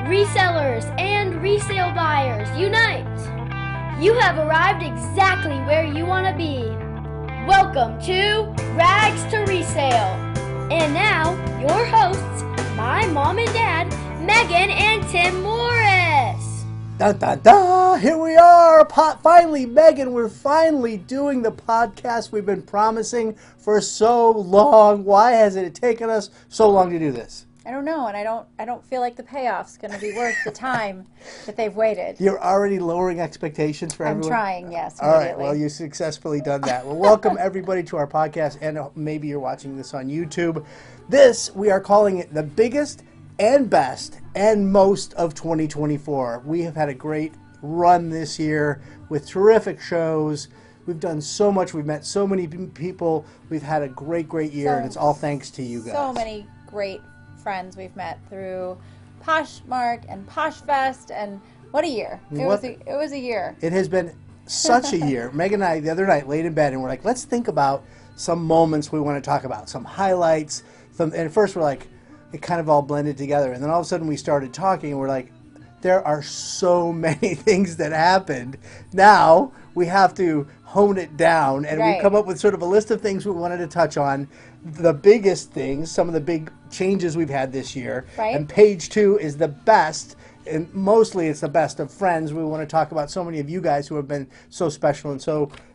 Resellers and resale buyers, unite! You have arrived exactly where you want to be. Welcome to RAGS to Resale. And now, your hosts, my mom and dad, Megan and Tim Morris. Da da da! Here we are! Finally, Megan, we're finally doing the podcast we've been promising for so long. Why has it taken us so long to do this? I don't know, and I don't feel like the payoff's going to be worth the time that they've waited. You're already lowering expectations for everyone? I'm trying, yes. All right, well, you successfully done that. Well, welcome everybody to our podcast, and maybe you're watching this on YouTube. This, we are calling it the biggest and best and most of 2024. We have had a great run this year with terrific shows. We've done so much. We've met so many people. We've had a great year, and it's all thanks to you guys. So many great friends we've met through Poshmark and Posh Fest, and what a year. It was a year. It has been such a year. Megan and I, the other night, laid in bed, and we're like, let's think about some moments we want to talk about, some highlights. And at first we're like, it kind of all blended together. And then all of a sudden we started talking, and we're like, there are so many things that happened. Now we have to hone it down, and we've come up with sort of a list of things we wanted to touch on. The biggest things, some of the big changes we've had this year. Right. And page 2 is the best, and mostly it's the best of friends. We want to talk about so many of you guys who have been so special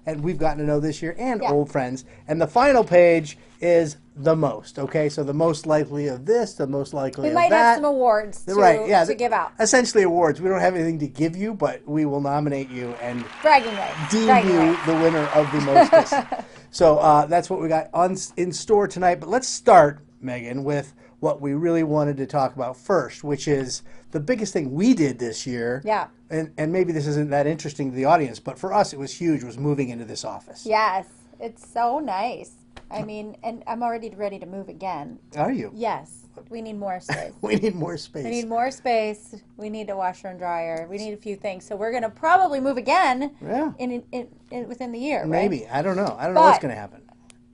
and we've gotten to know this year, and old friends. And the final page is the most, okay? So the most likely of this, the most likely of that. We might have some awards to give out. Essentially awards. We don't have anything to give you, but we will nominate you and bragging rights. Deem you the winner of the most. So that's what we got in store tonight. But let's start, Megan, with what we really wanted to talk about first, which is the biggest thing we did this year. Yeah. And maybe this isn't that interesting to the audience, but for us it was huge, was moving into this office. Yes. It's so nice. I mean, and I'm already ready to move again. Are you? Yes. We need more space. We need more space. We need more space. We need a washer and dryer. We need a few things. So we're going to probably move again within the year, Maybe. right? I don't know. I don't know what's going to happen.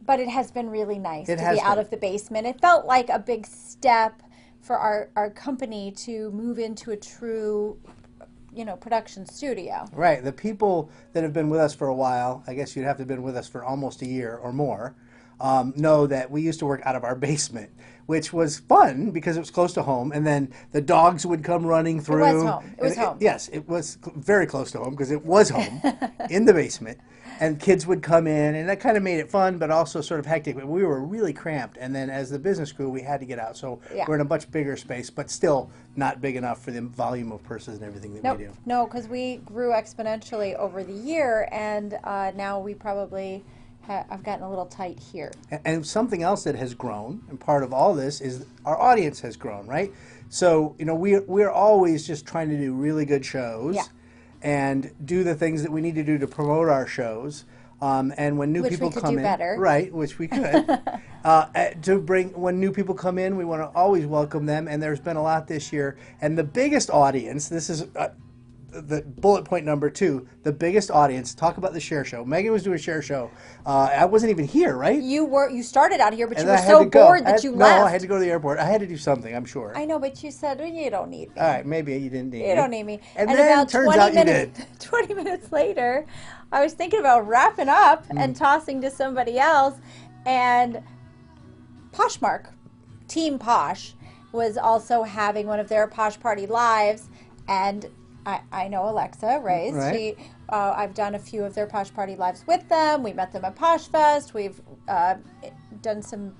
But it has been really nice to be out of the basement. It felt like a big step for our company to move into a true production studio. Right. The people that have been with us for a while, I guess you'd have to have been with us for almost a year or more, know that we used to work out of our basement, which was fun because it was close to home, and then the dogs would come running through. It was home. It was home. Yes, it was very close to home because it was home in the basement, and kids would come in, and that kind of made it fun, but also sort of hectic. But we were really cramped, and then as the business grew, we had to get out. So we're in a much bigger space, but still not big enough for the volume of purses and everything that we do. No, because we grew exponentially over the year, and now we probably... I've gotten a little tight here. And something else that has grown, and part of all this is our audience has grown, right? So, we're always just trying to do really good shows and do the things that we need to do to promote our shows. And when new people come in, better. Right, which we could, when new people come in, we want to always welcome them. And there's been a lot this year. And the biggest audience, this is the bullet point number 2, the biggest audience. Talk about the share show. Megan was doing a share show. I wasn't even here, right? You started out here, but you were so bored that you left. No, I had to go to the airport. I had to do something, I'm sure. I know, but you said, well, you don't need me. All right, maybe you didn't need me. You don't need me. And then about turns out you did. 20 minutes later, I was thinking about wrapping up and tossing to somebody else, and Poshmark, Team Posh, was also having one of their Posh Party Lives, and I know Alexa Reyes. Right. I've done a few of their Posh Party Lives with them. We met them at Posh Fest. We've done some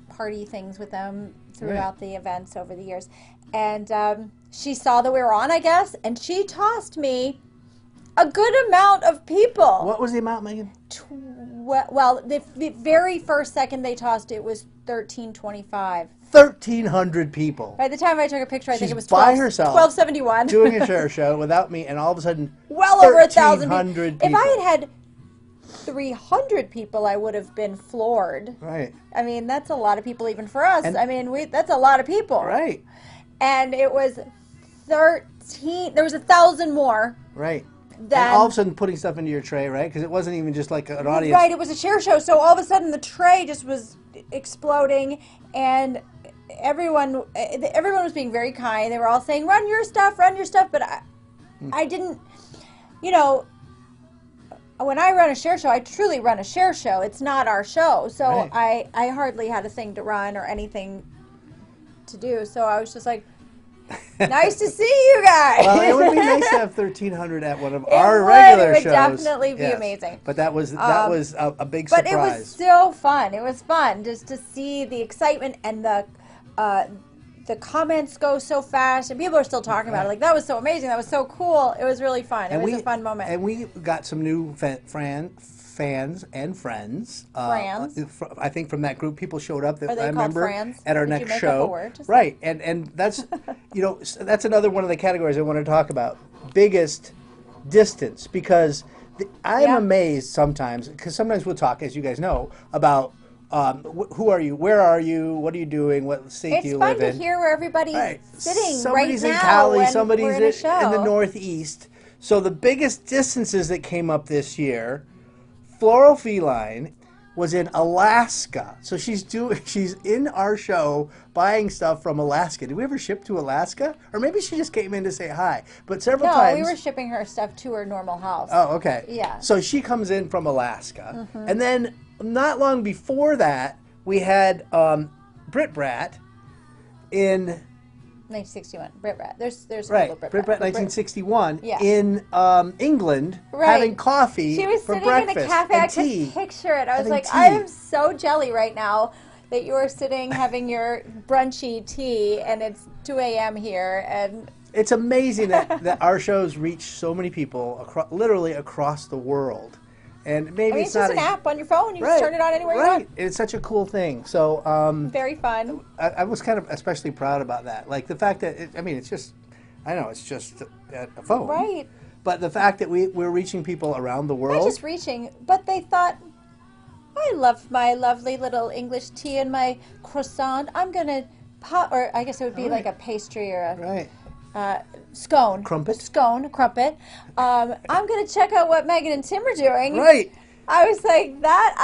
party things with them throughout the events over the years. And she saw that we were on, I guess, and she tossed me a good amount of people. What was the amount, Megan? Well, the very first second they tossed it was 1325. 1,300 people. By the time I took a picture, I think it was by herself, 1271. doing a share show without me, and all of a sudden, well over 1,000 people. If I had 300 people, I would have been floored. Right. I mean, that's a lot of people even for us. That's a lot of people. Right. And it was 13. There was 1,000 more. Right. And all of a sudden putting stuff into your tray, right? Because it wasn't even just like an audience. Right, it was a share show. So all of a sudden the tray just was exploding, and everyone was being very kind. They were all saying, run your stuff, but I didn't, you know, when I run a share show, I truly run a share show. It's not our show. So Right. I hardly had a thing to run or anything to do. So I was just like, nice to see you guys. Well, it would be nice to have 1,300 at one of It our would. regular It would shows. definitely be Yes. amazing. But that was a big But surprise. it was so fun. It was fun just to see the excitement and the comments go so fast, and people are still talking about it. Like, that was so amazing. That was so cool. It was really fun. It was a fun moment. And we got some new fans and friends. I think from that group, people showed up that Are they I called remember friends? at our Did you next make show. up a word just Right, and that's that's another one of the categories I want to talk about. Biggest distance, because I am amazed sometimes, because sometimes we'll talk, as you guys know, about who are you, where are you, what are you doing, what state do you live in. It's fun to hear where everybody's sitting Somebody's right in now Cali, when somebody's we're in a show. in the Northeast. So the biggest distances that came up this year, Floral Feline was in Alaska. So she's in our show buying stuff from Alaska. Did we ever ship to Alaska? Or maybe she just came in to say hi. But several times. No, we were shipping her stuff to her normal house. Oh, okay. Yeah. So she comes in from Alaska. And then not long before that, we had Brit Brat in 1961. Brit Brat. There's a right, little Brit Brit Brat Brat. 1961 Yeah. in England having coffee She was for sitting breakfast in a cafe. and I tea. could picture it. I was Having like, tea. I am so jelly right now that you are sitting having your brunchy tea, and it's 2 a.m. here, and It's amazing that our shows reach so many people literally across the world. And maybe it's just not an app on your phone. You just turn it on anywhere you want. It's such a cool thing. So Very fun. I was kind of especially proud about that. Like the fact that it's just, I know it's just a phone, Right. But the fact that we're reaching people around the world. Not just reaching, but they thought, I love my lovely little English tea and my croissant. I'm going to pop, or I guess it would be like a pastry or a Right. scone. Crumpet. A crumpet. I'm going to check out what Megan and Tim are doing. Right. I was like, that,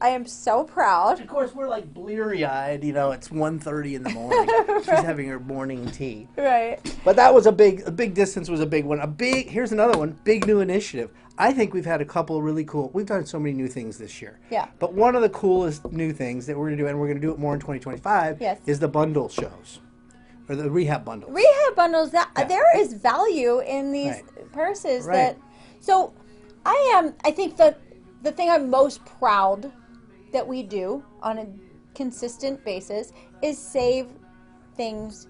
I am so proud. Of course, we're like bleary-eyed. It's 1:30 in the morning. She's having her morning tea. Right. But that was a big distance was a big one. Here's another one, big new initiative. I think we've had a couple really cool, we've done so many new things this year. Yeah. But one of the coolest new things that we're going to do, and we're going to do it more in 2025, Yes. is the bundle shows. Or the rehab bundles. Rehab bundles, there is value in these purses Right. so I think the thing I'm most proud that we do on a consistent basis is save things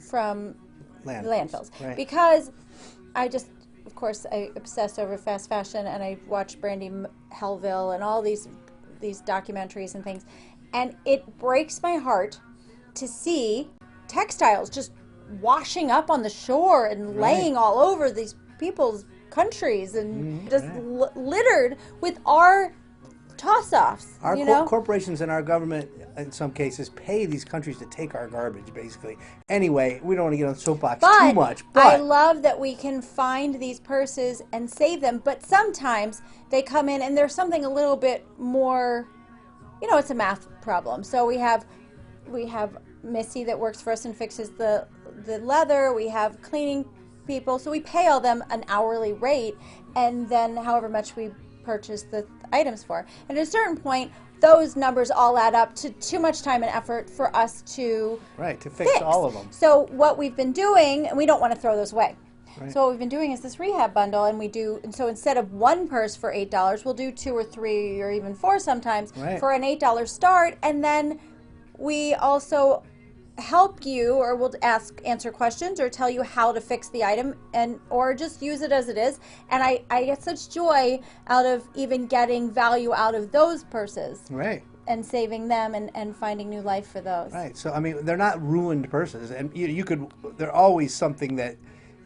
from landfills. Right. Because of course, I obsess over fast fashion, and I watch Brandy Hellville and all these documentaries and things, and it breaks my heart to see textiles just washing up on the shore and laying all over these people's countries and just littered with our toss-offs. Our corporations and our government, in some cases, pay these countries to take our garbage, basically. Anyway, we don't want to get on the soapbox too much. But I love that we can find these purses and save them, but sometimes they come in and there's something a little bit more, it's a math problem. So we have Missy that works for us and fixes the leather. We have cleaning people, so we pay all them an hourly rate, and then however much we purchase the items for. And at a certain point, those numbers all add up to too much time and effort for us to fix all of them. So what we've been doing, and we don't want to throw those away. Right. So what we've been doing is this rehab bundle, and so instead of one purse for $8, we'll do 2 or 3 or even 4 sometimes for an $8 start, and then we also help you, or we'll answer questions or tell you how to fix the item, or just use it as it is. And I get such joy out of even getting value out of those purses. Right. And saving them and finding new life for those. Right. So they're not ruined purses, and they're always something that,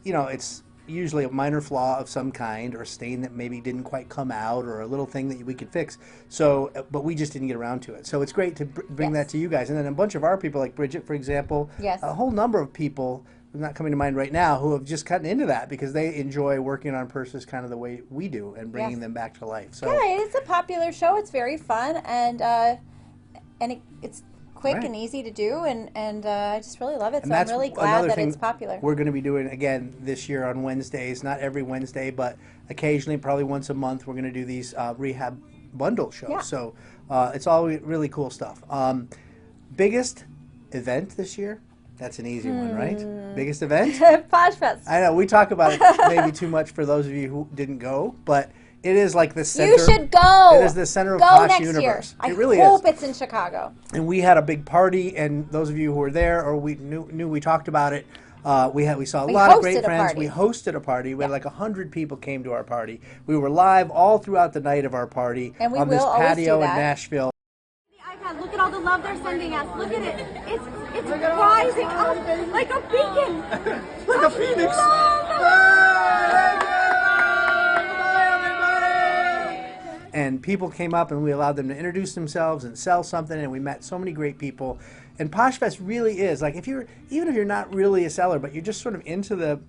it's usually a minor flaw of some kind, or a stain that maybe didn't quite come out, or a little thing that we could fix. So, but we just didn't get around to it. So it's great to bring that to you guys. And then a bunch of our people, like Bridget, for example, a whole number of people, not coming to mind right now, who have just gotten into that because they enjoy working on purses kind of the way we do and bringing them back to life. So it's a popular show. It's very fun, and it's quick Right. and easy to do, and I just really love it. And So I'm that's really glad another that thing it's popular. we're going to be doing again this year on Wednesdays. Not every Wednesday, but occasionally, probably once a month, we're going to do these rehab bundle shows. Yeah. So it's all really cool stuff. Biggest event this year? That's an easy one, right? Biggest event? Posh Fest. I know we talk about it maybe too much for those of you who didn't go, but it is like the center. You should go. It is the center of Go Posh next Universe. year. It really I hope is. it's in Chicago. And we had a big party, and those of you who were there or we knew we talked about it. We saw a lot of great hosted a friends. party. We hosted a party. We had like 100 people came to our party. We were live all throughout the night of our party And we on this will always patio do in that. Nashville. iPad. Look at all the love they're sending us. Look at it. It's rising up like a beacon. Like a phoenix. And people came up and we allowed them to introduce themselves and sell something, and we met so many great people. And Posh Fest really is like even if you're not really a seller, but you're just sort of into the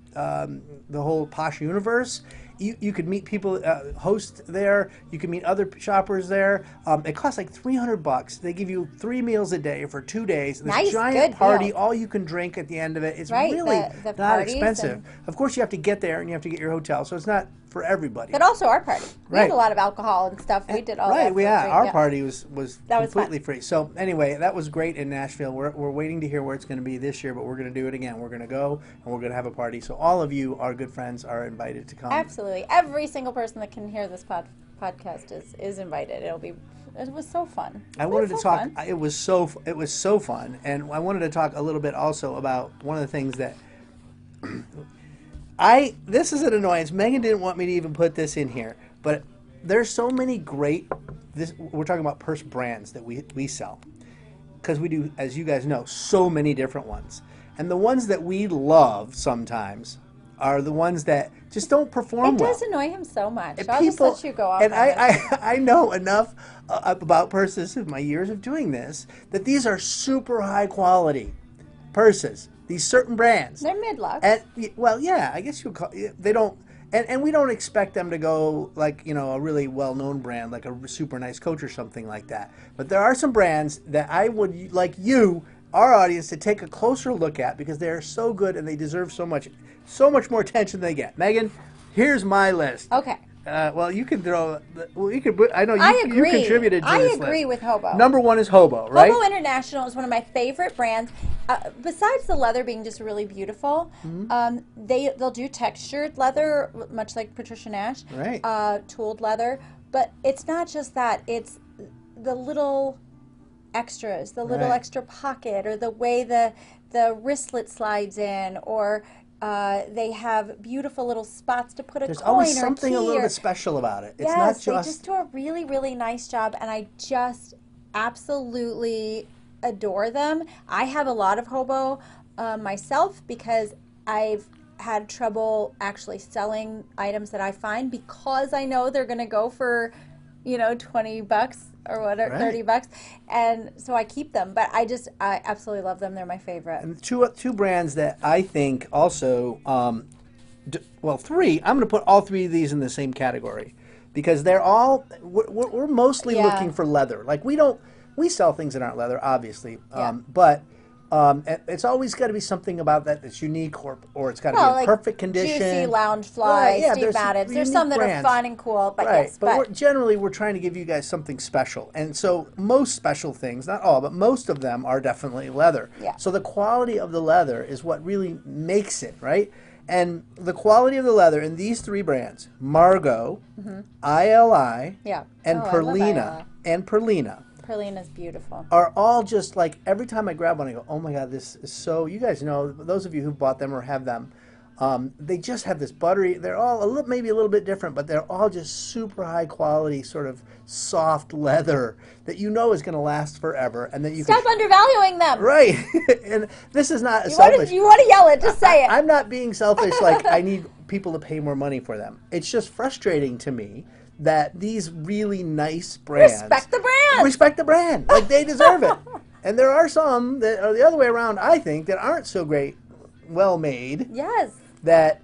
whole Posh universe. You could meet people, host there. You can meet other shoppers there. It costs like $300. They give you 3 meals a day for 2 days. This Nice, giant good party, deal. all you can drink at the end of it. It's Right, really the not parties expensive. and- Of course, you have to get there and you have to get your hotel, so it's not for everybody. But also our party. We Right. had a lot of alcohol and stuff. We did all that. Right, for yeah. free. Our Yeah. party was That was completely fun. free. So anyway, that was great in Nashville. We're waiting to hear where it's going to be this year, but we're going to do it again. We're going to go and we're going to have a party. So all of you, our good friends, are invited to come. Absolutely. Every single person that can hear this podcast is invited. It was so fun. I It wanted was to so talk. fun. It was so fun, and I wanted to talk a little bit also about one of the things that This is an annoyance. Megan didn't want me to even put this in here, but there's so many great. We're talking about purse brands that we sell, because we do, as you guys know, so many different ones, and the ones that we love sometimes are the ones that just don't perform It well. does annoy him so much. And I'll just let you go off and on this. I know enough about purses in my years of doing this that these are super high quality purses. These certain brands. They're mid-lux. And well, yeah, I guess you call they don't. And we don't expect them to go like, a really well-known brand like a super nice Coach or something like that. But there are some brands that I would like you, our audience, to take a closer look at because they are so good and they deserve so much more attention than they get. Megan, here's my list. Okay. Well, you can throw. Well, you could. I know you. I agree. You contributed to I this agree list. with Hobo. Number one is Hobo, right? Hobo International is one of my favorite brands. Besides the leather being just really beautiful, they'll do textured leather, much like Patricia Nash. Right. Tooled leather, but it's not just that. It's the little extras, the little Right. extra pocket, or the way the wristlet slides in, or they have beautiful little spots to put a There's coin always or something key a little or- bit special about it. It's yes, not they just. just do a really, really nice job, and I just absolutely adore them. I have a lot of Hobo myself because I've had trouble actually selling items that I find because I know they're going to go for, $20 or whatever, Right. $30, and so I keep them. But I absolutely love them. They're my favorite. And two brands that I think also, three. I'm going to put all three of these in the same category because they're all. We're mostly Yeah. looking for leather. Like we sell things that aren't leather, obviously, Yeah. but. It's always got to be something about that that's unique, or it's got to be in perfect condition. Juicy Lounge Fly, Right, yeah, Steve there's Maddox. There's unique some that brands. are fun and cool, but Right, yes, but we're trying to give you guys something special, and so most special things, not all, but most of them are definitely leather. Yeah. So the quality of the leather is what really makes it, right? And the quality of the leather in these three brands, Margot, ILI, yeah. and Oh, I love Perlina, Perlina's beautiful. are all just like, every time I grab one, I go, oh my God, this is so, you guys know, those of you who've bought them or have them, they just have this buttery, they're all maybe a little bit different, but they're all just super high quality, sort of soft leather that is going to last forever. And that you Stop undervaluing them. Right. And this is not You selfish. want to yell it, just say it. I'm not being selfish, like I need people to pay more money for them. It's just frustrating to me that these really nice brands Respect the brand. respect the brand, like they deserve it. And there are some that are the other way around, I think, that aren't so great, well made. Yes. that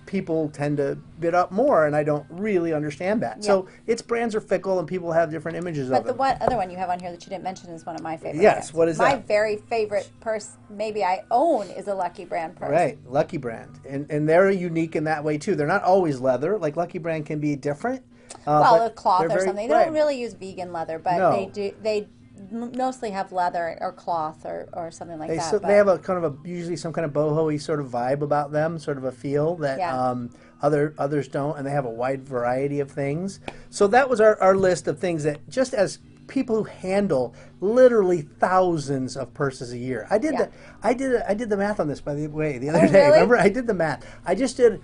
people tend to bid up more, and I don't really understand that. Yeah. So it's brands are fickle, and people have different images But of the them. other one you have on here that you didn't mention is one of my favorite. Yes, brands. what is my that? very favorite purse? Maybe I own is a Lucky Brand purse. Right, Lucky Brand, and they're unique in that way too. They're not always leather. Like Lucky Brand can be different. Well, but a cloth they're or very- something. They right. don't really use vegan leather, but No. they do. They mostly have leather or cloth or something like that. They have a kind of a usually some kind of boho-y sort of vibe about them, sort of a feel that Yeah. others don't, and they have a wide variety of things. So that was our list of things that just as people who handle literally thousands of purses a year. I did the math on this, by the way, the other day. Really? Remember, I did the math. I just did.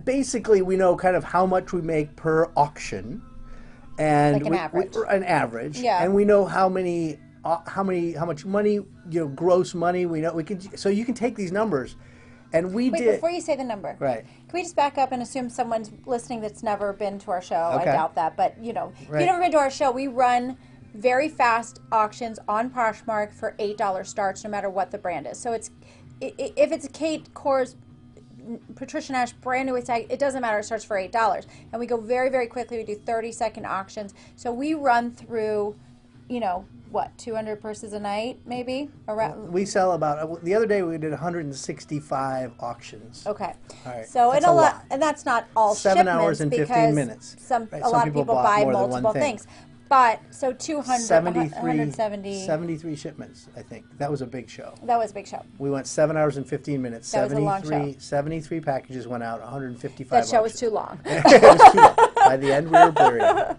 Basically, we know kind of how much we make per auction. And Like an average. an average, Yeah. and we know how much money, gross money we know. We can, so you can take these numbers, and we Wait, did. before you say the number, Right. Can we just back up and assume someone's listening that's never been to our show? Okay. I doubt that, but if Right. you've never been to our show, we run very fast auctions on Poshmark for $8 starts, no matter what the brand is. So if it's a Kate Kors, Patricia Nash brand new tag, it doesn't matter. It starts for $8, and we go very, very quickly. We do 30-second auctions. So we run through, 200 purses a night, maybe around. We sell about. The other day we did 165 auctions. Okay. All right. So That's and a lot. and that's not all 7 shipments hours and 15 because minutes. Right, A lot of people bought buy more than one multiple thing. things. But so 200, 73 170. 73 shipments, I think. That was a big show. That was a big show. We went 7 hours and 15 minutes. That was a long show. 73 packages went out, 155 That show was auctions. too long. It was too long. By the end, we were buried.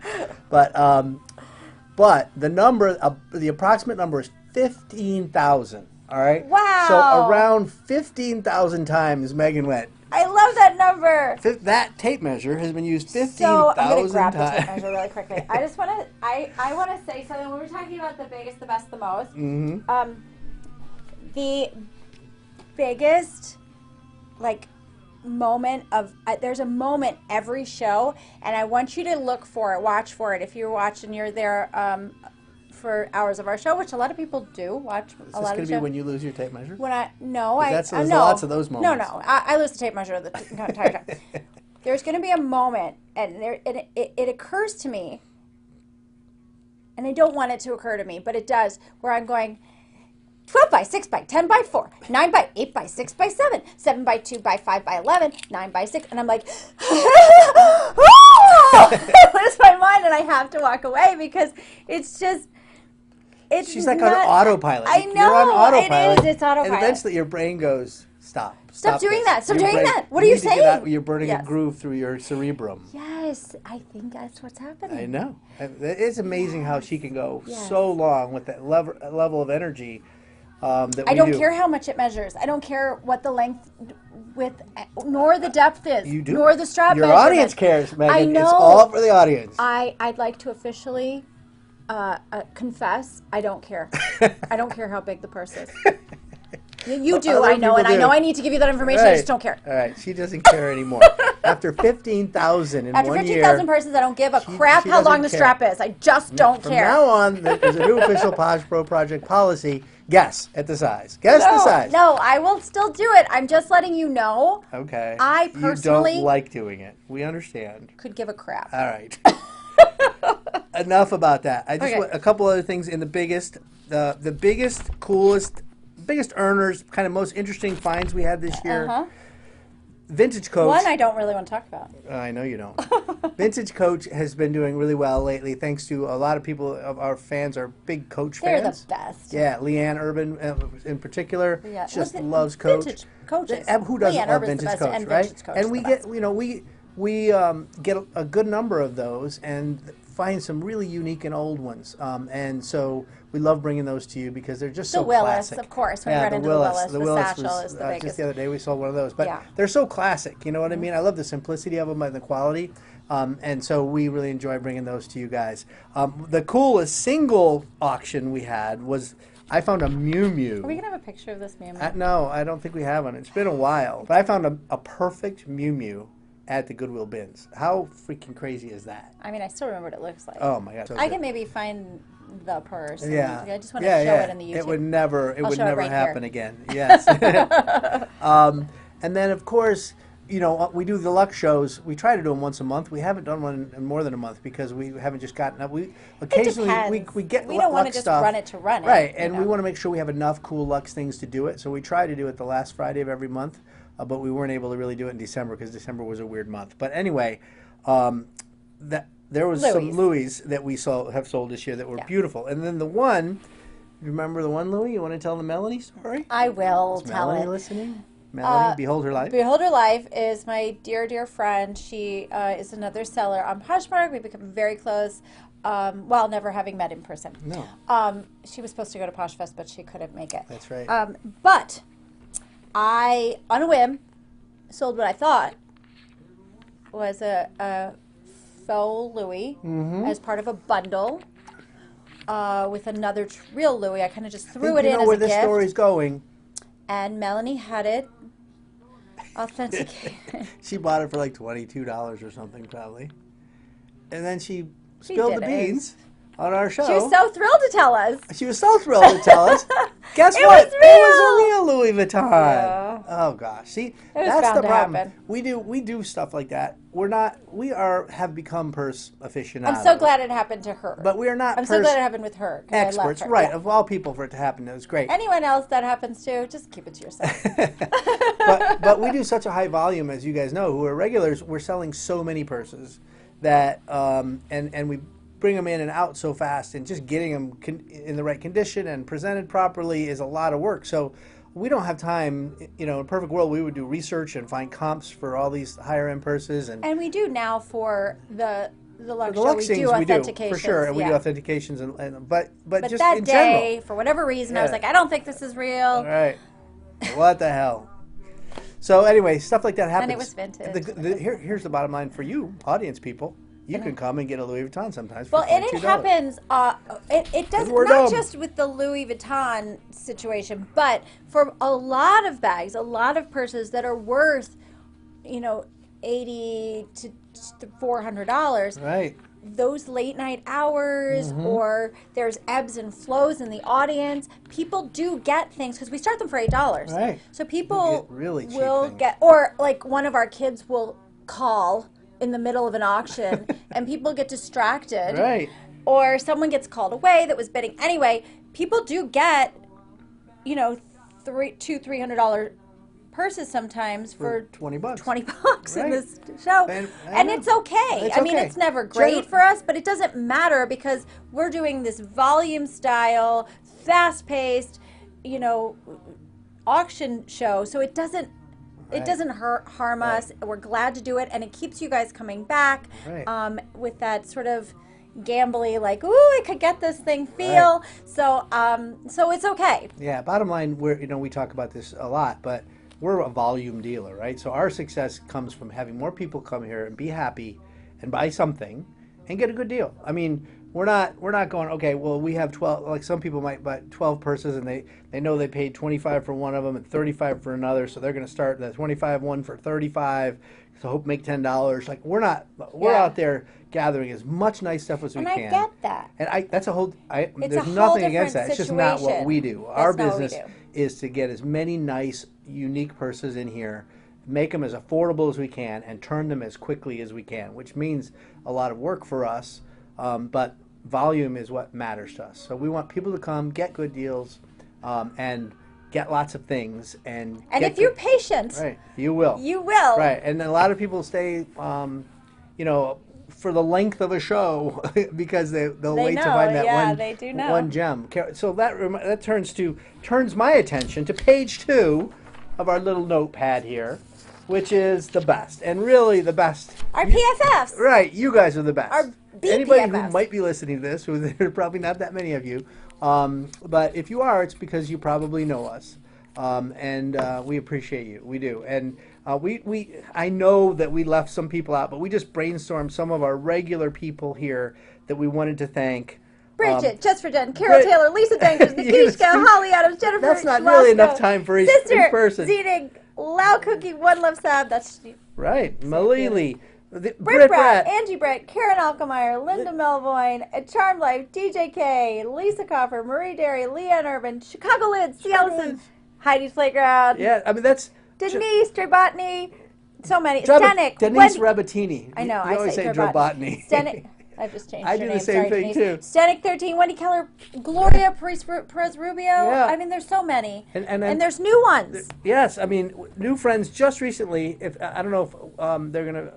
But the number, the approximate number is 15,000. All right. Wow. So around 15,000 times Megan went. I love that number. That tape measure has been used 15,000 So I'm going to grab the tape times. measure really quickly. I just want to I want to say something. When we were talking about the biggest, the best, the most. Mm-hmm. The biggest moment of there's a moment every show, and I want you to look for it, watch for it. If you're watching, you're there for hours of our show, which a lot of people do watch. Is a this lot going of to be show. when you lose your tape measure? When There's no, lots of those moments. No, I lose the tape measure the entire time. There's going to be a moment, and it occurs to me, and I don't want it to occur to me, but it does, where I'm going 12 by 6 by 10 by 4, 9 by 8 by 6 by 7, 7 by 2 by 5 by 11, 9 by 6, and I'm like, I lose my mind, and I have to walk away because it's just. She's like on autopilot. I know. You're on autopilot. It is. It's autopilot. And eventually your brain goes, stop. Stop doing this." that. Stop Your doing brain- that. What are you need to get saying? out- You're burning Yes. a groove through your cerebrum. Yes, I think that's what's happening. I know. It's amazing how she can go Yes. so long with that level of energy that I don't care how much it measures. I don't care what the length, width, nor the depth is. You do. Nor the strap Your measurement. audience cares, Megan. I know. It's all for the audience. I'd like to officially confess. I don't care. I don't care how big the purse is. You do, Other I know, and people I know do. I need to give you that information. I just don't care. All right, she doesn't care anymore. After 15,000 in After one year. 15,000 purses, I don't give a crap she how long doesn't the care. strap is. I just don't From care. now on, there's a new official Posh Pro Project policy. Guess at the size. Guess the size. No, I will still do it. I'm just letting you know. Okay. I personally You don't like doing it. We understand. could give a crap. All right. Enough about that. I just Okay. want a couple other things in the biggest, the biggest, coolest, biggest earners, kind of most interesting finds we had this year. Uh-huh. Vintage Coach. One I don't really want to talk about. I know you don't. Vintage Coach has been doing really well lately, thanks to a lot of people. Of our fans are big Coach They're fans. the best. Yeah, Leanne Urban in particular Yeah. just Well, loves Coach. Vintage coaches. Who doesn't Leanne love Urban's the Vintage best, Coach, and right? Vintage Coach And is we the get, best. we get a good number of those and find some really unique and old ones. And so we love bringing those to you because they're just The so Willis, classic. of course. We Yeah, run the into Willis. the Willis satchel was, is the just biggest. the other day we sold one of those. But Yeah. they're so classic, you know what I mean? I love the simplicity of them and the quality. And so we really enjoy bringing those to you guys. The coolest single auction we had was I found a Miu Miu. Are we going to have a picture of this Miu Miu? No, I don't think we have one. It's been a while. But I found a perfect Miu Miu at the Goodwill bins. How freaking crazy is that? I mean, I still remember what it looks like. Oh my gosh. so I good. can maybe find the purse. and Yeah. I just want to show it in the YouTube. It would never I'll show it right happen here. again. Yes. And then, of course, you know, we do the luck shows. We try to do them once a month. We haven't done one in more than a month because we haven't just gotten up. We occasionally we get we don't want to just stuff. run it to run it, right? And we want to make sure we have enough cool Lux things to do it. So we try to do it the last Friday of every month, but we weren't able to really do it in December because December was a weird month. But anyway, that there was some Louis that we have sold this year that were beautiful, and then the one. Remember the one, Louis? You want to tell the Melanie story? I will Is tell Melanie it. listening? Melanie, Behold Her Life. Behold Her Life is my dear, dear friend. She is another seller on Poshmark. We've become very close, while never having met in person. No. She was supposed to go to Posh Fest, but she couldn't make it. That's right. But I, on a whim, sold what I thought was a faux Louis as part of a bundle with another real Louis. I kind of just threw it in as a gift. You know where this story's going. And Melanie had it authenticated. She bought it for like $22 or something probably. And then she spilled the beans on our show. She was so thrilled to tell us. She was so thrilled to tell us. Guess It what? was real. It was a real Louis Vuitton. Yeah. Oh gosh. See, was that's bound the to problem. happen. We do stuff like that. Have become purse aficionados. I'm so glad it happened to her. But we are not I'm so glad it happened with her. 'Cause I love experts, her. right? Yeah. Of all people, for it to happen, it was great. Anyone else that happens to, just keep it to yourself. but we do such a high volume, as you guys know, who are regulars. We're selling so many purses that and we bring them in and out so fast, and just getting them in the right condition and presented properly is a lot of work. So we don't have time. You know, in a perfect world, we would do research and find comps for all these higher end purses, and And we do now for the Lux the show. Lux We things do we do authentications. for sure, and we do yeah. authentications, but But just that in day, general. for whatever reason, I was Yeah. like, I don't think this is real. All right. What the hell? So anyway, stuff like that happens. And it was vintage. Here's the bottom line for you, audience people. You can come and get a Louis Vuitton sometimes. Well, for and it $22. happens. It does we're not dumb. just with the Louis Vuitton situation, but for a lot of bags, a lot of purses that are worth, $80 to $400. Right. Those late night hours, or there's ebbs and flows in the audience. People do get things because we start them for $8. Right. So people get really cheap will things. get, or like one of our kids will call in the middle of an auction, and people get distracted. Right. Or someone gets called away that was bidding. Anyway, people do get, $200-$300 purses sometimes for $20. $20 in Right. this show. And It's okay. It's I mean, okay. it's never great for us, but it doesn't matter because we're doing this volume style, fast-paced, auction show. So it doesn't harm us. We're glad to do it, and it keeps you guys coming back with that sort of gambly, like, ooh, I could get this thing feel. Right. So it's okay. Yeah. Bottom line, we talk about this a lot, but we're a volume dealer, right? So our success comes from having more people come here and be happy and buy something and get a good deal. I mean, we're not going, okay, well, we have 12, like some people might buy 12 purses and they know they paid 25 for one of them and 35 for another, so they're going to start the 25 one for 35, so hope make $10. Like we're out there gathering as much nice stuff as we can. And I get that. And there's a nothing whole against that. different It's just not what situation. we do. That's Our not what we business do. is to get as many nice, unique purses in here, make them as affordable as we can, and turn them as quickly as we can, which means a lot of work for us, but volume is what matters to us. So we want people to come, get good deals, and get lots of things. And if you're patient, right, you will. You will. Right, and a lot of people stay, for the length of a show because they'll wait to find that they do know. one gem. So that turns my attention to page 2 of our little notepad here, which is the best, and really the best. Our PFFs. Right, you guys are the best. Our Anybody who BPFFs. might be listening to this, who there are probably not that many of you, but if you are, it's because you probably know us, and we appreciate you. We do, and I know that we left some people out, but we just brainstormed some of our regular people here that we wanted to thank. Bridget, Just for Jen, Carol Taylor, Lisa Dankers, Nikishka, Holly Adams, Jennifer. That's not Schwasko, really enough time for each person. Zenig, Lau Cookie, One Love Sab. That's Right, Malili, Britt Brit Brett, Brat, Angie Brett, Karen Alkemeyer, Linda Melvoin, Charm Life, DJ K, Lisa Coffer, Marie Derry, Leanne Urban, Chicago Lids, C. Ellison, Heidi's Playground. Yeah, I mean that's Denise Drabotny. So many. Denise Wendy- Rabatini. I know. You I always say say Drabotny. Drabotny. Stenik. I've just changed I your do name. the same Sorry, thing Denise. too. Stenik 13, Wendy Keller, Gloria Perez Rubio. Yeah. I mean, there's so many. And there's new ones. Yes, I mean, new friends just recently. If I don't know if they're gonna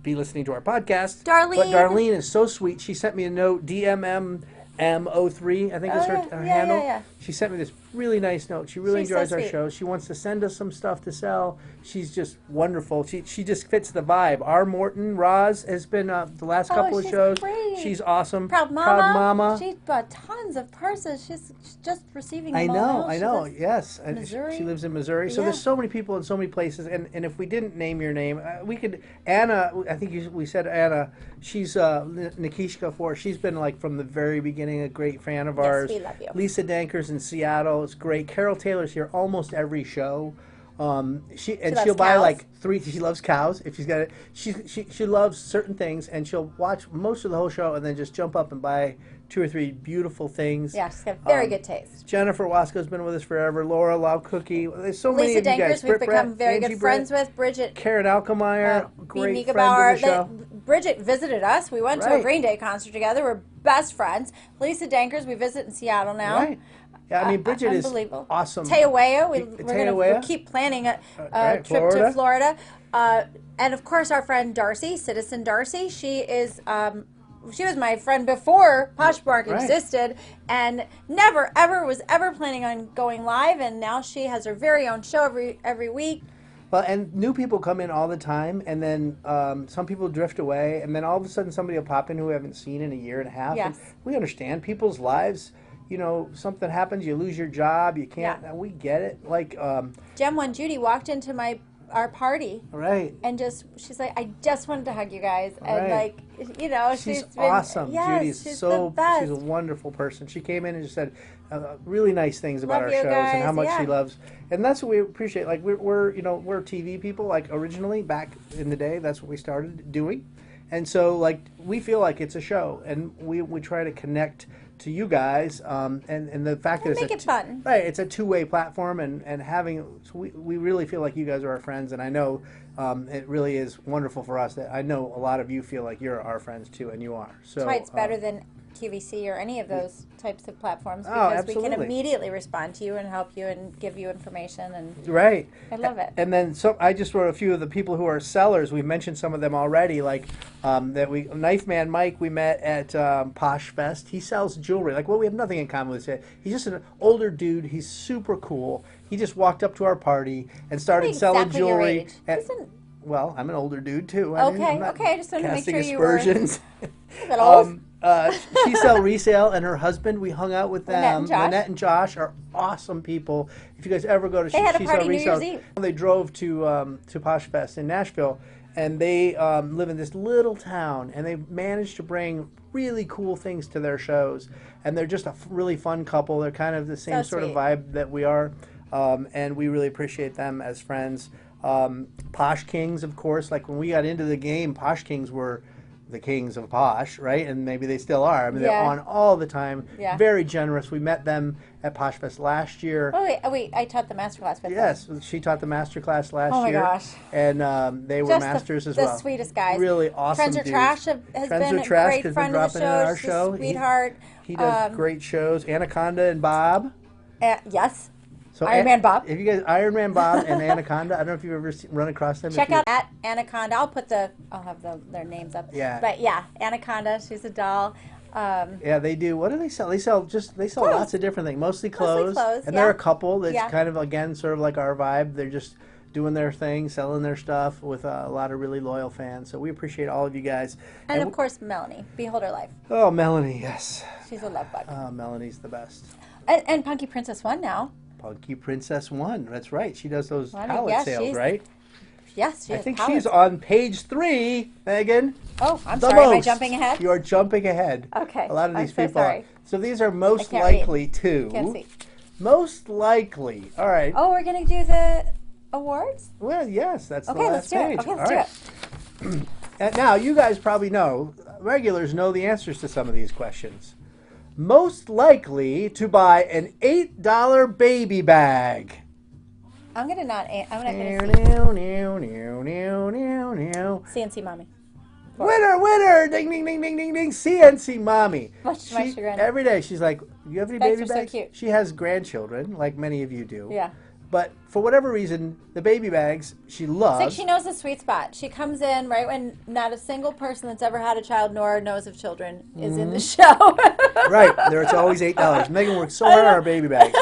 be listening to our podcast. Darlene. But Darlene is so sweet. She sent me a note. DMMM03, I think is her handle. Yeah. She sent me this really nice note. She really She's so enjoys our sweet. show. She wants to send us some stuff to sell. She's just wonderful. She just fits the vibe. R. Morton Roz has been the last couple of she's shows. great. She's awesome. Proud Mama. She She bought tons of purses. She's just receiving them all now. I She know, lives yes. And Missouri. She lives in Missouri. So Yeah. there's so many people in so many places. And if we didn't name your name, we could. Anna, I think we said Anna. She's Nikishka for. She's been like from the very beginning a great fan of ours. we love you. Lisa Dankers in Seattle. It's great. Carol Taylor's here almost every show. She'll loves buy cows. like 3. She loves cows. If she's got it, she loves certain things, and she'll watch most of the whole show, and then just jump up and buy 2 or 3 beautiful things. Yeah, she's got very good taste. Jennifer Wasco's been with us forever. Laura Love Cookie. There's so many Lisa of you guys. Dankers, we've Britt become Brett, very Angie good friends with. Bridget. Karen Alkemeyer, great Mika friend Bauer. of the show. Bridget visited us. We went to a Right. Green Day concert together. We're best friends. Lisa Dankers, we visit in Seattle now. Right. Yeah, I mean, Bridget is Unbelievable. awesome. Teawea, we're Teawea? gonna keep planning a Right, trip Florida. to Florida, and of course our friend Darcy, Citizen Darcy. She is. She was my friend before Poshmark Right. existed, and never ever was ever planning on going live. And now she has her very own show every week. Well, and new people come in all the time, and then some people drift away, and then all of a sudden somebody will pop in who we haven't seen in a year and a half. Yes. And we understand people's lives. You know, something happens, you lose your job, you can't. Yeah. We get it. Like, Gem One Judy walked into our party right. and she's like, I just wanted to hug you guys, and Right. like, She's been awesome. Yes, Judy's she's so the best. she's a wonderful person. She came in and just said really nice things about Love our you shows and how guys, much yeah. she loves, and that's what we appreciate. Like we're TV people. Like originally back in the day, that's what we started doing, and so like we feel like it's a show, and we try to connect to you guys, and the fact that Make it fun. right, it's a two-way platform, and having so we really feel like you guys are our friends, and I know it really is wonderful for us that I know a lot of you feel like you're our friends too, and you are. So That's why it's better than QVC or any of those types of platforms, Oh, because we can absolutely. immediately respond to you and help you and give you information, and right. I love it. And then I just wrote a few of the people who are sellers. We mentioned some of them already, like Knife Man Mike we met at Posh Fest. He sells jewelry. Like, well, we have nothing in common with him. He's just an older dude. He's super cool. He just walked up to our party and started selling exactly your jewelry. age. at- Isn't- well, I'm an older dude too. Okay, I'm not okay, I just wanted to make casting sure you were- aspersions. But old. She sell resale, and her husband. We hung out with them. Lynette and Josh. Are awesome people. If you guys ever go to They had a She party Sell New Resale, Year's Eve. they drove to Posh Fest in Nashville, and they live in this little town, and they managed to bring really cool things to their shows, and they're just a really fun couple. They're kind of the same So sort of sweet. vibe that we are, and we really appreciate them as friends. Posh Kings, of course, like when we got into the game, Posh Kings were the kings of Posh, right? And maybe they still are. I mean, they're Yeah. on all the time. Yeah. Very generous. We met them at Posh Fest last year. Oh wait, I taught the masterclass with them. Yes, she taught the master class last Oh my year. gosh. And they were Just masters as the well. sweetest guys. Really awesome Trends or dudes. Trash has Trends been or a Trash great has friend been of the dropping in show. our She's show. a sweetheart. He does great shows. Anaconda and Bob. Yes. So Iron Man Bob. If you guys, Iron Man Bob and Anaconda, I don't know if you've ever run across them. Check out at Anaconda. I'll have their names up. Yeah. But yeah, Anaconda. She's a doll. Yeah, they do. What do they sell? They sell Clothes. lots of different things. Mostly clothes. clothes, And yeah. they're a couple that's Yeah. kind of again sort of like our vibe. They're just doing their thing, selling their stuff with a lot of really loyal fans. So we appreciate all of you guys. And of course, Melanie. Behold her life. Oh, Melanie, yes. She's a love bug. Melanie's the best. And Punky Princess One now. Punky Princess One. That's right. She does those Well, pallet yeah, sales, she's- right? Yes, she I has think powers. she's on page 3, Megan. Oh, I'm The sorry. Am I most. jumping ahead? You are jumping ahead. Okay. A lot of I'm these so people sorry. are. So these are most can't read. likely to. Can't see. Most likely. All right. Oh, we're gonna do the awards. Well, yes, that's Okay, the let's last do it. page. Okay, All let's do right. it. And now, you guys probably know, regulars know the answers to some of these questions. Most likely to buy an $8 baby bag. I'm not gonna CNC mommy. Winner, winner! Ding, ding, ding, ding, ding, ding. CNC mommy. Much to my chagrin. Every day she's like, you have any Bags baby are so bags? cute. She has grandchildren, like many of you do. Yeah. But for whatever reason, the baby bags she loves. It's like she knows the sweet spot. She comes in right when not a single person that's ever had a child nor knows of children is in the show. Right. It's always $8. Megan works so hard on our baby bags.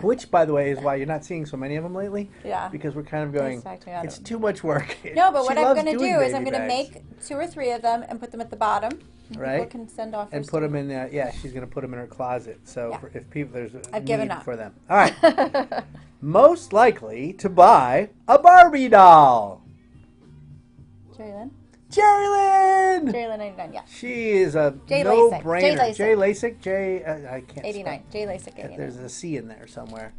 Which, by the way, is why you're not seeing so many of them lately. Yeah. Because we're kind of going, it's too much work. No, but She what I'm loves going to doing do is I'm baby going to bags. make 2 or 3 of them and put them at the bottom. Right. People can send off. And put them in, she's going to put them in her closet. So Yeah. if people, there's a I've need given up. for them. All right. Most likely to buy a Barbie doll. Jerry Lynn? Jerry Lynn! Jerry Lynn 99, yeah. She is a Jay Lasik. no-brainer. Jay Lasik. I can't 89. spell. Jay Lasik 89. There's a C in there somewhere.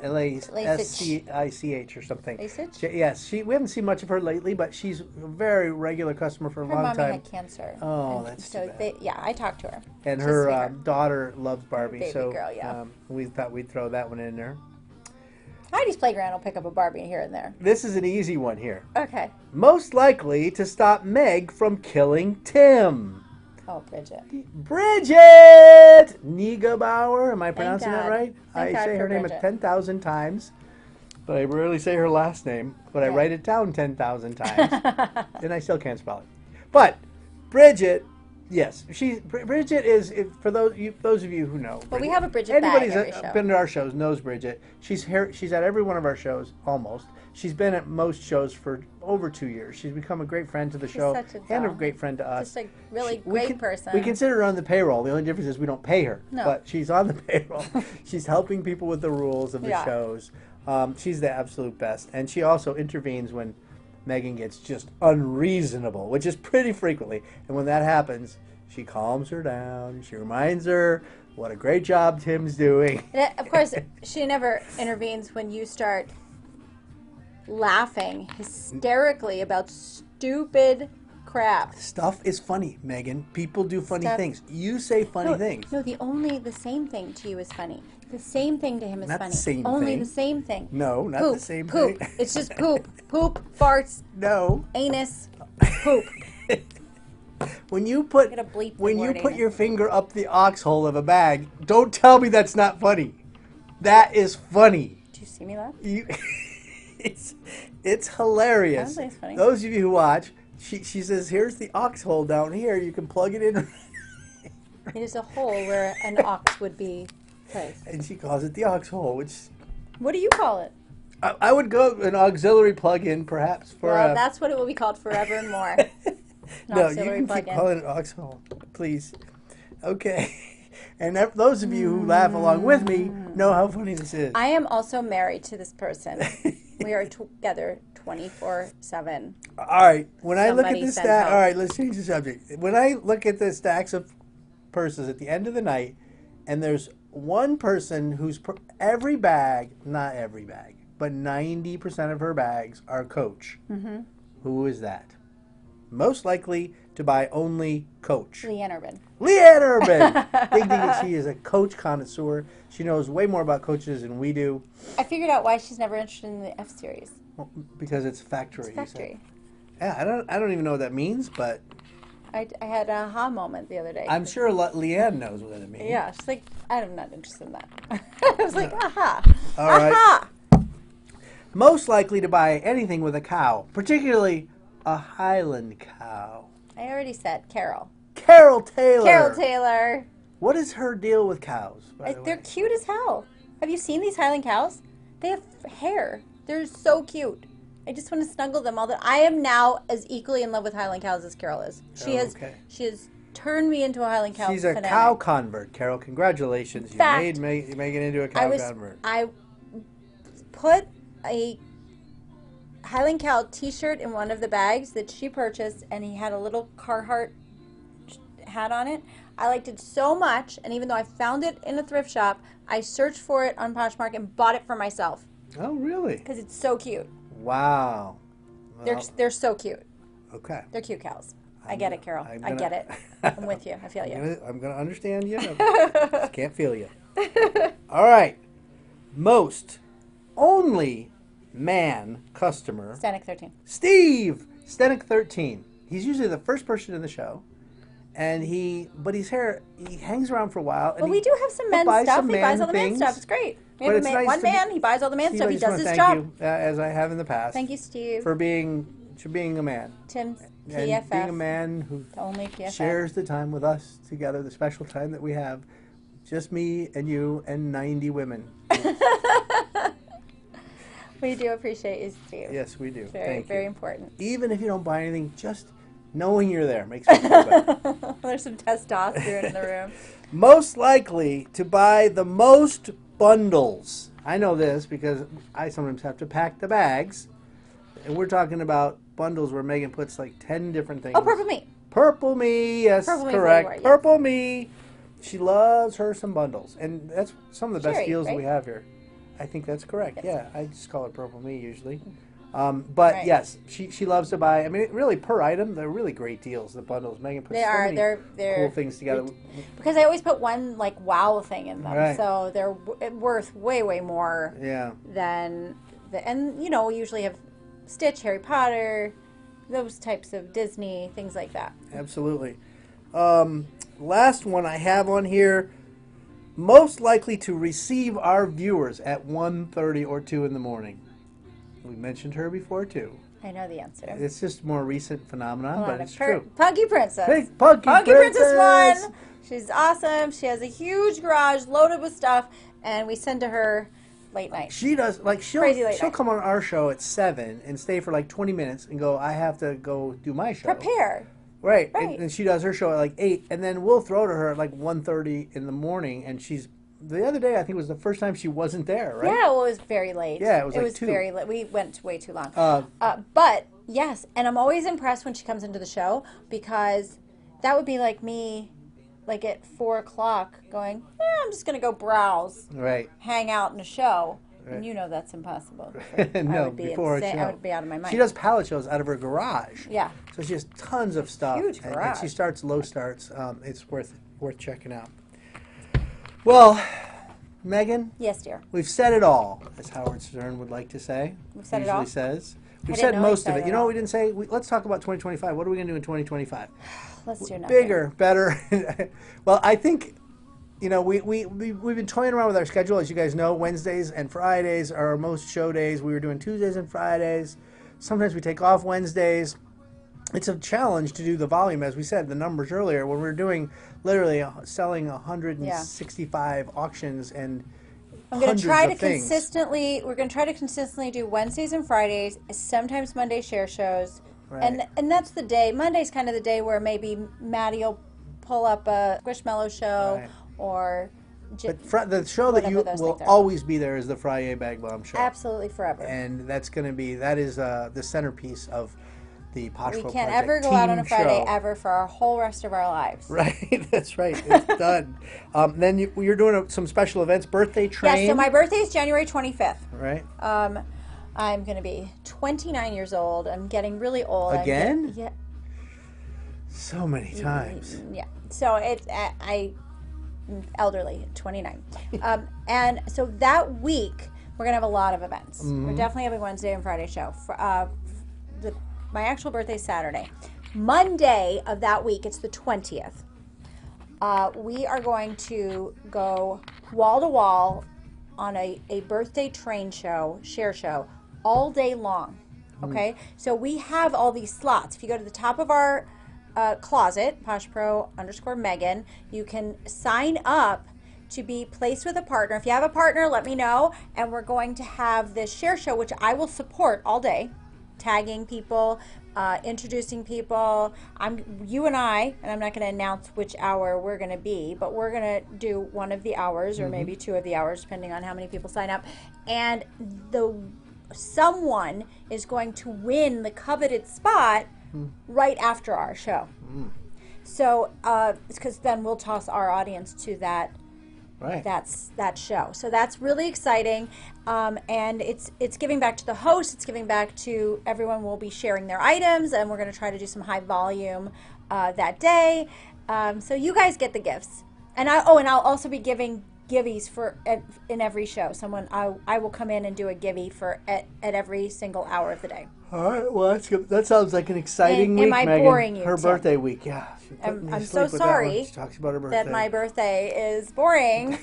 L-A-S-C-I-C-H or something. Lasik? Yes, we haven't seen much of her lately, but she's a very regular customer for a Her long mommy time. had cancer. Oh, and that's so too bad. I talked to her. And She's a her sweetheart. daughter loves Barbie, Baby so girl, yeah. we thought we'd throw that one in there. Heidi's Playground will pick up a Barbie here and there. This is an easy one here. Okay. Most likely to stop Meg from killing Tim. Oh, Bridget. Bridget Niegebauer. Am I pronouncing that God. right? Thank I God say her for name Bridget. 10,000 times, but I rarely say her last name. But I Yeah. write it down 10,000 times, and I still can't spell it. But Bridget, yes, Bridget is for those of you who know. But we Bridget. have a Bridget Anybody's bag every show. been to our shows knows Bridget. She's here. She's at every one of our shows almost. She's been at most shows for over 2 years. She's become a great friend to the show such a and a doll. great friend to us. Just a really great person. We consider her on the payroll. The only difference is we don't pay her, No. but she's on the payroll. She's helping people with the rules of the Yeah. shows. She's the absolute best, and she also intervenes when Megan gets just unreasonable, which is pretty frequently. And when that happens, she calms her down. She reminds her what a great job Tim's doing. And of course, she never intervenes when you start laughing hysterically about stupid crap. Stuff is funny, Megan. People do funny Stuff- things. You say funny things. No, the same thing to you is funny. The same thing to him is Not the funny. same Only thing. the same thing. No, not Poop, the same poop. thing. It's just poop. Poop, farts, No. anus, poop. When you put Gotta bleep the when you word put anus. your finger up the ox hole of a bag, don't tell me that's not funny. That is funny. Do you see me laugh? You, it's hilarious. Sounds like it's funny. Those of you who watch, she says, "Here's the ox hole down here. You can plug it in," It is a hole where an ox would be placed. and she calls it the ox hole, which What do you call it? I would go an auxiliary plug-in perhaps for. Well, that's what it will be called forever and more. An No, you auxiliary can keep plug-in. calling it ox hole, please. Okay. And those of you who laugh along with me know how funny this is. I am also married to this person. We are together 24/7. All right. When I look at Somebody the send stack, help. all right, let's change the subject. When I look at the stacks of purses at the end of the night, and there's one person whose every bag, not every bag, but 90% of her bags are Coach. Mm-hmm. Who is that? Most likely to buy only Coach. Leanne Urban. Leanne Urban. Ding, ding, she is a Coach connoisseur. She knows way more about Coaches than we do. I figured out why she's never interested in the F series. Well, because it's factory. It's you said. factory. Yeah, I don't even know what that means, but I had a aha moment the other day. I'm sure Leanne knows what it means. Yeah, she's like, I'm not interested in that. I was like, aha. All right. Aha. Most likely to buy anything with a cow, particularly a Highland cow. I already said Carol. Carol Taylor. Carol Taylor. What is her deal with cows? By the They're way? cute as hell. Have you seen these Highland cows? They have hair. They're so cute. I just want to snuggle them all. I am now as equally in love with Highland cows as Carol is. She has turned me into a Highland cow. She's a fanatic. cow convert. Carol, congratulations. You Fact. made Megan into a cow convert. I put a Highland Cow t-shirt in one of the bags that she purchased, and he had a little Carhartt hat on it. I liked it so much, and even though I found it in a thrift shop, I searched for it on Poshmark and bought it for myself Oh, really? because it's so cute. Wow. Well, They're so cute. okay. They're cute cows. I get it, Carol. I'm I gonna- get it. I'm with you. I feel you. I'm going to understand you. I can't feel you. All right. Most only man customer, Stanek 13. Steve Stanek 13. He's usually the first person in the show, and he hangs around for a while. And But we do have some men's stuff. He buys all the men's stuff. It's great. We have one man. He buys all the man's Steve, stuff. I He just does wanna his thank job. you, as I have in the past. Thank you, Steve. For being a man. Tim's And PFF. being a man who The only PFF. shares the time with us together, the special time that we have. Just me and you and 90 women. We do appreciate you, Steve. Yes, we do. Very, very important. Even if you don't buy anything, just knowing you're there makes me feel better. There's some testosterone in the room. Most likely to buy the most bundles. I know this because I sometimes have to pack the bags. And we're talking about bundles where Megan puts like 10 different things. Oh, Purple Me. Purple Me, yes, Purple Me correct. everywhere, yes. Purple Me. She loves her some bundles. And that's some of the best Cherry, deals right? we have here. I think that's correct. Yes. Yeah, I just call it Purple Me usually. But Right. yes, she loves to buy. I mean, really per item, they're really great deals. The bundles, Megan puts They so are. many They're cool things together. because I always put one like wow thing in them, Right. so they're worth way more Yeah, than and you know we usually have Stitch, Harry Potter, those types of Disney things like that. absolutely. Last one I have on here. Most likely to receive our viewers at 1:30 or 2 in the morning. We mentioned her before too. I know the answer. It's just a more recent phenomenon, Hold but on, it's true. Punky Princess. Hey, Punky Princess Princess won. She's awesome. She has a huge garage loaded with stuff, and we send to her late night. She does, like, she'll Crazy late night. come on our show at 7 and stay for like 20 minutes and go, I have to go do my show. Prepare. Right. Right. And she does her show at like 8, and then we'll throw to her at like 1:30 in the morning, and she's, the other day I think was the first time she wasn't there, right? Yeah, well, it was very late. Yeah, it was like 2. very late. We went way too long. Uh, But yes, and I'm always impressed when she comes into the show because that would be like me, like at 4 o'clock, going, I'm just gonna go browse, Right. hang out in a show, Right. and you know that's impossible. No, I would be before a insane. show. I would be out of my mind. She does pallet shows out of her garage. Yeah. So she has tons of stuff. huge And garage. she starts low starts. It's worth checking out. Well, Megan, Yes, dear. we've said it all, as Howard Stern would like to say. We've said it usually all? says. We've didn't said know he most of said it. it You know all. what we didn't say? Let's talk about 2025. What are we going to do in 2025? Let's do nothing. Bigger, better. Well, I think, you know, we've been toying around with our schedule. As you guys know, Wednesdays and Fridays are our most show days. We were doing Tuesdays and Fridays. Sometimes we take off Wednesdays. It's a challenge to do the volume, as we said, the numbers earlier, when we're doing literally selling 165 auctions and I'm going hundreds to try of to things. we're going to try to consistently do Wednesdays and Fridays, sometimes Monday share shows. Right. And that's the day, Monday's kind of the day where maybe Maddie will pull up a Squishmallow show Right. or But the show that you whatever those will things are. always be there is the Friday Bag Bomb show. absolutely forever. And that is the centerpiece of the Posh We Pro can't Project ever go out on a team Friday show. ever for our whole rest of our lives. Right, that's right. It's done. Then you're doing some special events, birthday train. Yeah, so my birthday is January 25th. Right. I'm going to be 29 years old. I'm getting really old. Again? Yeah. So many times. Yeah. So it's I'm elderly, 29. And so that week we're gonna have a lot of events. Mm-hmm. We're definitely having Wednesday and Friday show. My actual birthday is Saturday. Monday of that week, it's the 20th. We are going to go wall to wall on a birthday train show, share show, all day long. Okay, so we have all these slots. If you go to the top of our closet, PoshPro_Megan, you can sign up to be placed with a partner. If you have a partner, let me know. And we're going to have this share show, which I will support all day, tagging people, introducing people. You and I'm not going to announce which hour we're going to be, but we're going to do one of the hours or maybe 2 of the hours, depending on how many people sign up. And someone is going to win the coveted spot right after our show. So, because then we'll toss our audience to that Right. that show. So that's really exciting, and it's giving back to the host. It's giving back to everyone. Will be sharing their items, and we're going to try to do some high volume that day. So you guys get the gifts, and I'll also be giving giveies in every show. I will come in and do a givey at every single hour of the day. All right, well, that's good. That sounds like an exciting week, Am I Megan. boring you, Her Tim? birthday week, yeah. I'm so sorry she talks about her birthday. that my birthday is boring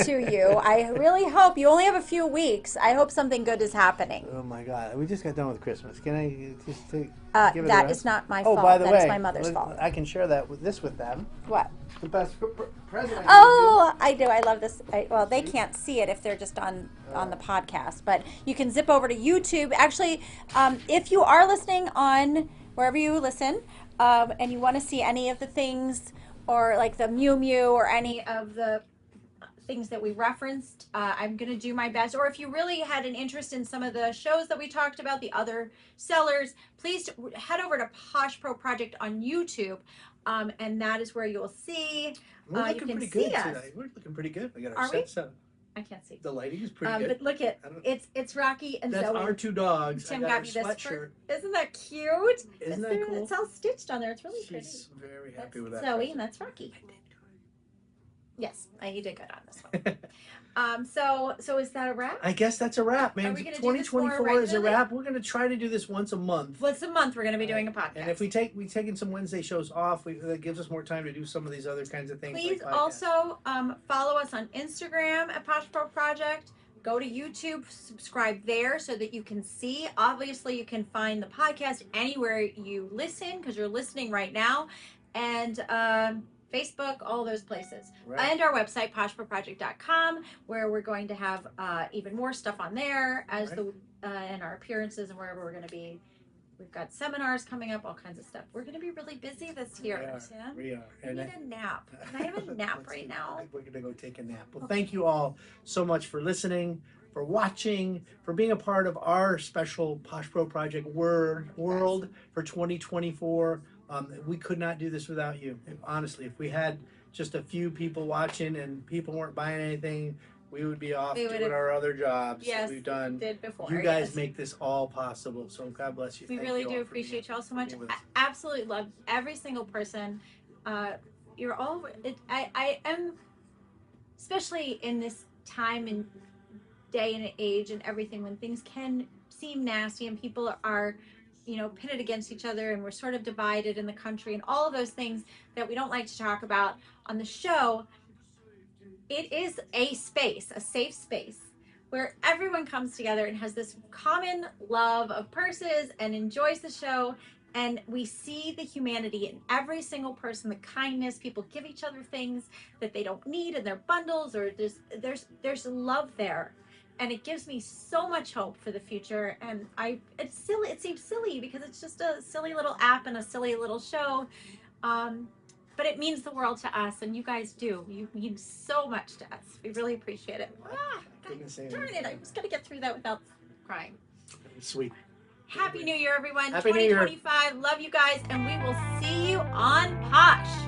to you. I really hope you only have a few weeks. I hope something good is happening. Oh my God, we just got done with Christmas. Can I just give it That is not my fault. By the way, that is my mother's fault. I can share that with them. What? The best present. Oh, I do. I love this. Well, they can't see it if they're just on the podcast, but you can zip over to YouTube. Actually, if you are listening on wherever you listen, and you want to see any of the things, or like the Mew Mew, or any of the things that we referenced, I'm going to do my best. Or if you really had an interest in some of the shows that we talked about, the other sellers, please head over to Posh Pro Project on YouTube. And that is where you'll see. We're looking you can pretty see good us. today. We're looking pretty good. We got our Are we? set. I can't see. The lighting is pretty good. But look at it's Rocky and That's Zoe. our two dogs. Tim I got got me her this. sweatshirt. Isn't that cute? Isn't that cool? It's all stitched on there. It's really She's very happy pretty. with that. Zoe, present. and that's Rocky. Yes, you did good on this one. So is that a wrap? I guess that's a wrap, man. Are we gonna do this more 2024 is a regularly? wrap. We're going to try to do this once a month. Once a month, we're going to be doing a podcast. And if we've taken some Wednesday shows off, that gives us more time to do some of these other kinds of things. Please like podcasts. also follow us on Instagram at Posh Pro Project. Go to YouTube, subscribe there so that you can see. Obviously, you can find the podcast anywhere you listen, because you're listening right now. And Facebook, all those places. Right. And our website, poshproproject.com, where we're going to have even more stuff on there as and our appearances and wherever we're going to be. We've got seminars coming up, all kinds of stuff. We're going to be really busy this year, Tim. We are. I need a nap. Can I have a nap right now? We're going to go take a nap. Well, thank you all so much for listening, for watching, for being a part of our special Posh Pro Project world for 2024. We could not do this without you. Honestly, if we had just a few people watching and people weren't buying anything, we would be off doing our other jobs that we've done. Did before. You guys make this all possible. So God bless you. We Thank really you do all for appreciate you all so much. being with I us. absolutely love every single person. You're all. I am, especially in this time and day and age and everything, when things can seem nasty and people are, pitted against each other, and we're sort of divided in the country, and all of those things that we don't like to talk about on the show. It is a space, a safe space, where everyone comes together and has this common love of purses and enjoys the show. And we see the humanity in every single person, the kindness. People give each other things that they don't need in their bundles, or there's love there. And it gives me so much hope for the future. And it's silly. It seems silly because it's just a silly little app and a silly little show. But it means the world to us, and you guys do. You mean so much to us. We really appreciate it. God darn it. I was going to get through that without crying. Sweet. Happy New Year, everyone. Happy New Year. 2025. Love you guys, and we will see you on Posh.